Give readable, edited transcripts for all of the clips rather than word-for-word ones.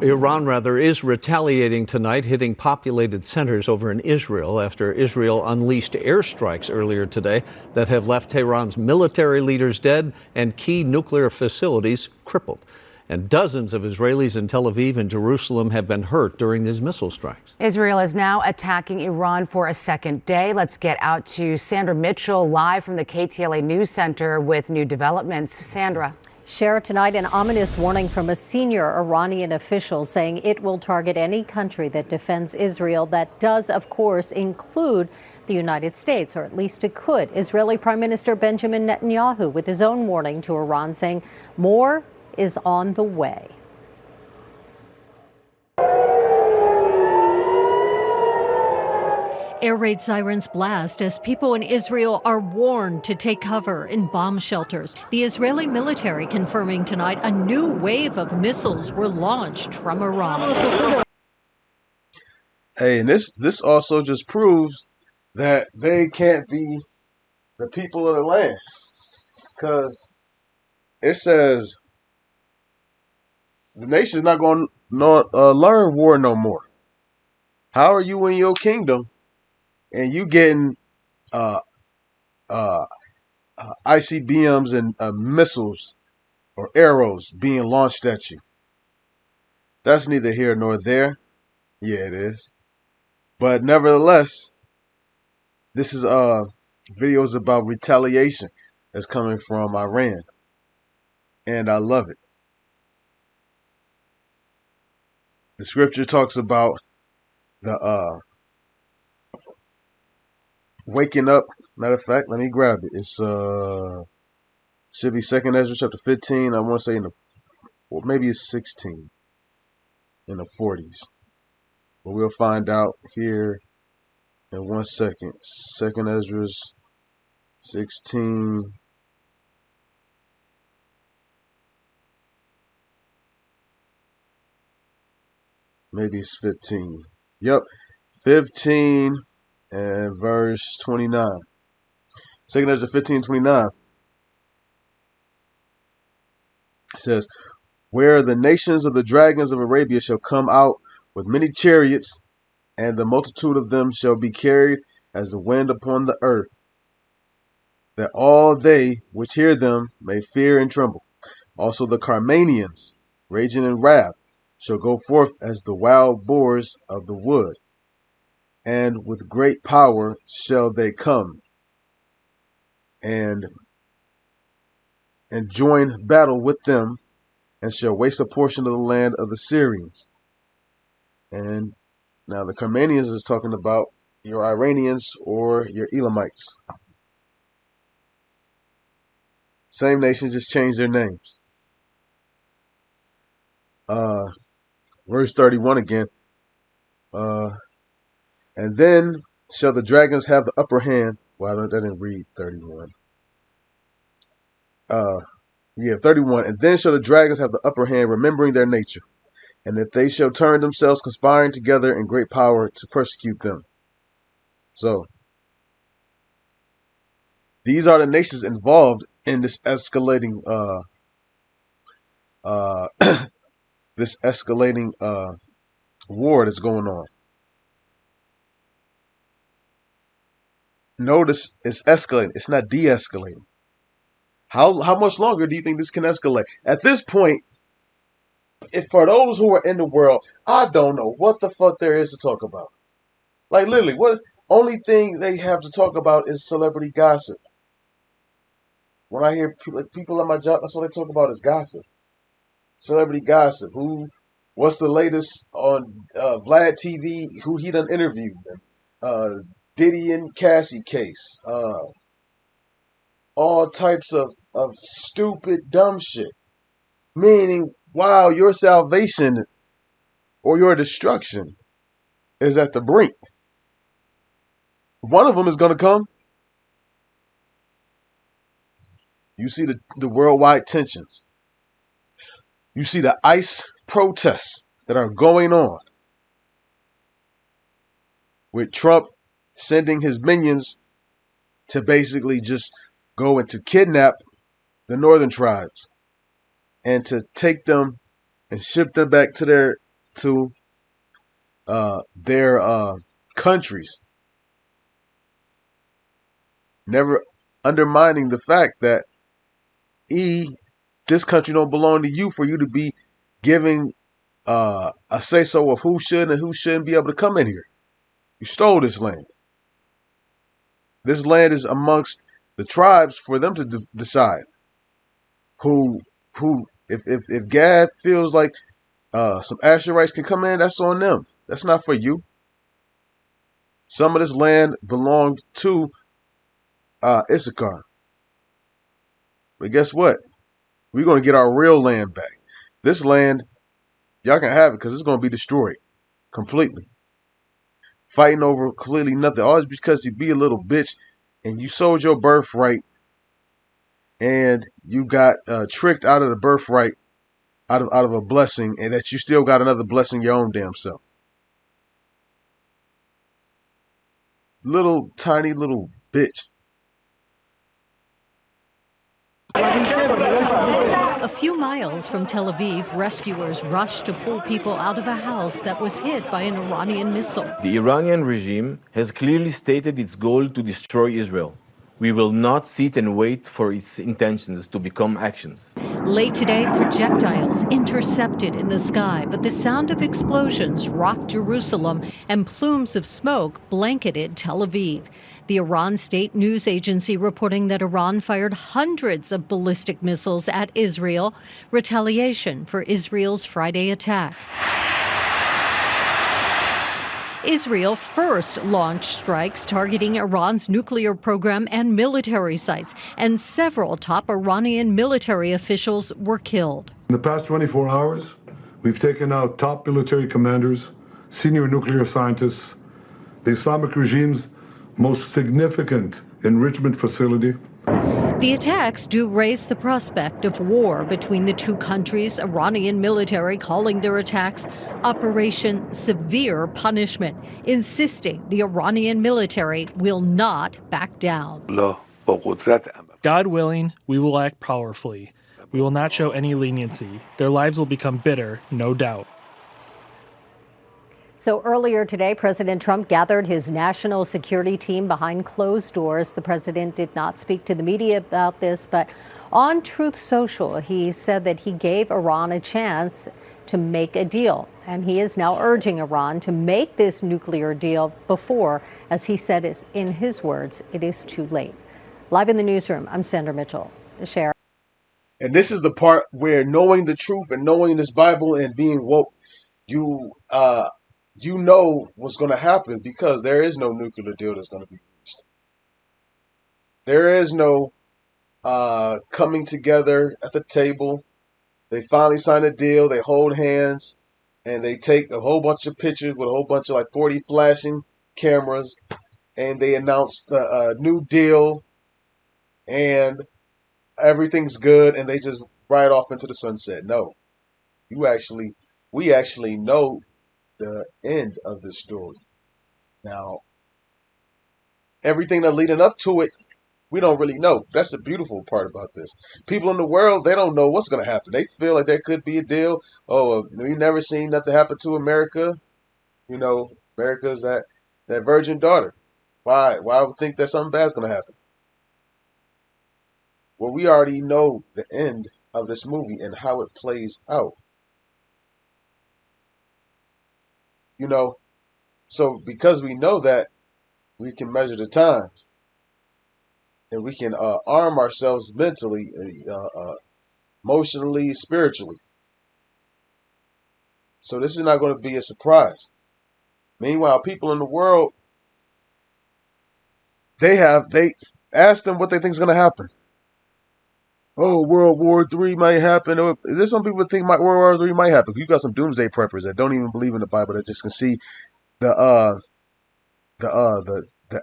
Iran is retaliating tonight, hitting populated centers over in Israel after Israel unleashed airstrikes earlier today that have left Tehran's military leaders dead and key nuclear facilities crippled. And dozens of Israelis in Tel Aviv and Jerusalem have been hurt during these missile strikes. Israel is now attacking Iran for a second day. Let's get out to Sandra Mitchell live from the KTLA News Center with new developments. Sandra. Share tonight an ominous warning from a senior Iranian official saying it will target any country that defends Israel. That does, of course, include the United States, or at least it could. Israeli Prime Minister Benjamin Netanyahu with his own warning to Iran, saying more is on the way. Air raid sirens blast as people in Israel are warned to take cover in bomb shelters. The Israeli military confirming tonight a new wave of missiles were launched from Iran. Hey, and this also just proves that they can't be the people of the land. Because it says the nation's not going to learn war no more. How are you in your kingdom? And you getting ICBMs and missiles or arrows being launched at you. That's neither here nor there. Yeah, it is. But nevertheless, this is videos about retaliation that's coming from Iran. And I love it. The scripture talks about the waking up. Matter of fact, let me grab it. It's should be 2nd Ezra chapter 15. I want to say maybe it's 16 in the 40s. But we'll find out here in 1 second. 2nd Ezra's 16. Maybe it's 15. Yep, 15 and verse 29. 2nd Ezra 15:29 says, where the nations of the dragons of Arabia shall come out with many chariots, and the multitude of them shall be carried as the wind upon the earth, that all they which hear them may fear and tremble. Also the Carmanians, raging in wrath, shall go forth as the wild boars of the wood, and with great power shall they come and join battle with them, and shall waste a portion of the land of the Syrians. And now the Carmanians is talking about your Iranians or your Elamites. Same nation, just changed their names. Verse 31 again. And then shall the dragons have the upper hand. Well, I didn't read 31. 31. And then shall the dragons have the upper hand, remembering their nature. And if they shall turn themselves, conspiring together in great power to persecute them. So, these are the nations involved in this escalating war that's going on. Notice it's escalating. It's not de-escalating. How much longer do you think this can escalate? At this point, if for those who are in the world, I don't know what the fuck there is to talk about. Like literally, what only thing they have to talk about is celebrity gossip. When I hear people at my job, that's what they talk about is gossip. Celebrity gossip. What's the latest on Vlad TV? Who he done interviewed? Diddy and Cassie case. All types of stupid, dumb shit. Meaning, wow, your salvation or your destruction is at the brink. One of them is going to come. You see the worldwide tensions. You see the ICE protests that are going on, with Trump sending his minions to basically just go and to kidnap the northern tribes and to take them and ship them back to their countries, never undermining the fact that this country don't belong to you for you to be giving a say so of who should and who shouldn't be able to come in here. You stole this land. This land is amongst the tribes for them to decide who if Gad feels like some Asherites can come in, that's on them. That's not for you. Some of this land belonged to Issachar. But guess what? We're going to get our real land back. This land, y'all can have it because it's going to be destroyed completely. Fighting over completely nothing. All because you be a little bitch and you sold your birthright and you got tricked out of the birthright, out of a blessing, and that you still got another blessing your own damn self. Little tiny little bitch. A few miles from Tel Aviv, rescuers rushed to pull people out of a house that was hit by an Iranian missile. The Iranian regime has clearly stated its goal to destroy Israel. We will not sit and wait for its intentions to become actions. Late today, projectiles intercepted in the sky, but the sound of explosions rocked Jerusalem and plumes of smoke blanketed Tel Aviv. The Iran state news agency reporting that Iran fired hundreds of ballistic missiles at Israel, retaliation for Israel's Friday attack. Israel first launched strikes targeting Iran's nuclear program and military sites, and several top Iranian military officials were killed. In the past 24 hours, we've taken out top military commanders, senior nuclear scientists, the Islamic regime's most significant enrichment facility. The attacks do raise the prospect of war between the two countries, Iranian military calling their attacks Operation Severe Punishment, insisting the Iranian military will not back down. God willing, we will act powerfully. We will not show any leniency. Their lives will become bitter, no doubt. So earlier today, President Trump gathered his national security team behind closed doors. The president did not speak to the media about this, but on Truth Social, he said that he gave Iran a chance to make a deal. And he is now urging Iran to make this nuclear deal before, as he said, is in his words, it is too late. Live in the newsroom, I'm Sandra Mitchell. Share. And this is the part where knowing the truth and knowing this Bible and being woke, you know what's going to happen, because there is no nuclear deal that's going to be reached. There is no coming together at the table. They finally sign a deal. They hold hands and they take a whole bunch of pictures with a whole bunch of like 40 flashing cameras, and they announce the new deal and everything's good, and they just ride off into the sunset. No, we actually know the end of this story. Now, everything that's leading up to it, we don't really know. That's the beautiful part about this. People in the world, they don't know what's going to happen. They feel like there could be a deal. Oh, we never seen nothing happen to America. You know, America's that virgin daughter. Why would we think that something bad's going to happen? Well, we already know the end of this movie and how it plays out. You know, so because we know that, we can measure the time, and we can arm ourselves mentally, emotionally, spiritually. So this is not going to be a surprise. Meanwhile, people in the world, they ask them what they think is going to happen. Oh, World War III might happen. Or there's some people that think World War III might happen. You got some doomsday preppers that don't even believe in the Bible, that just can see the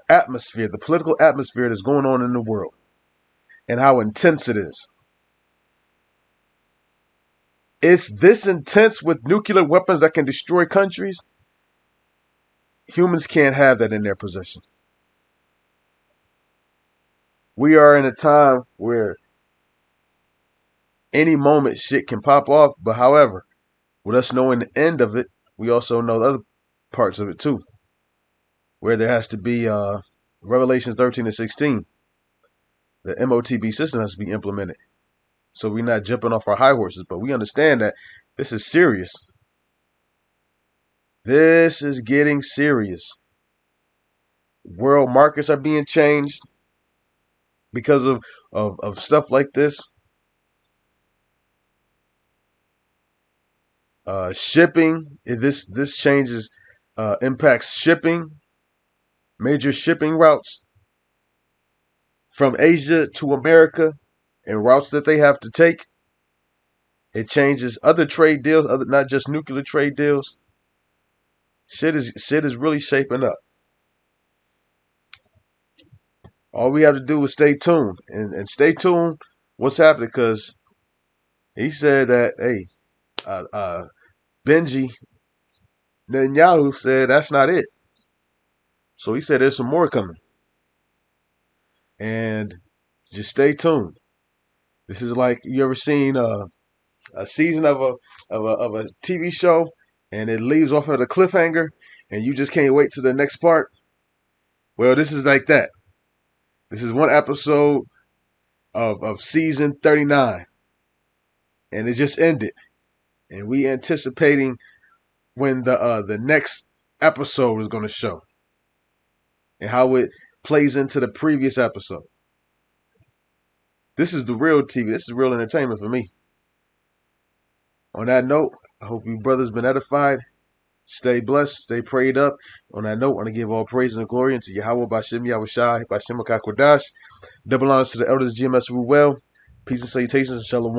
atmosphere, the political atmosphere that's going on in the world, and how intense it is. It's this intense with nuclear weapons that can destroy countries. Humans can't have that in their possession. We are in a time where any moment shit can pop off, but however, With us knowing the end of it, we also know the other parts of it too, where there has to be Revelations 13 and 16. The MOTB system has to be implemented. So we're not jumping off our high horses, but we understand that this is serious. This is getting serious. World markets are being changed because of stuff like this. Shipping, this changes, impacts shipping, major shipping routes from Asia to America and routes that they have to take. It changes other trade deals, not just nuclear trade deals. Shit is really shaping up. All we have to do is stay tuned and stay tuned what's happening, because he said that, hey, Benji Netanyahu said that's not it. So he said there's some more coming. And just stay tuned. This is like, you ever seen a season of a TV show and it leaves off at a cliffhanger and you just can't wait to the next part? Well, this is like that. This is one episode of season 39. And it just ended. And we anticipating when the next episode is going to show and how it plays into the previous episode. This is the real TV. This is real entertainment for me. On that note, I hope you brothers been edified. Stay blessed. Stay prayed up. On that note, I want to give all praise and glory unto Yahweh Bashem Yahushai Bashem HaKakodash. Double honors to the elders of GMS Ruel. Peace and salutations and shalom.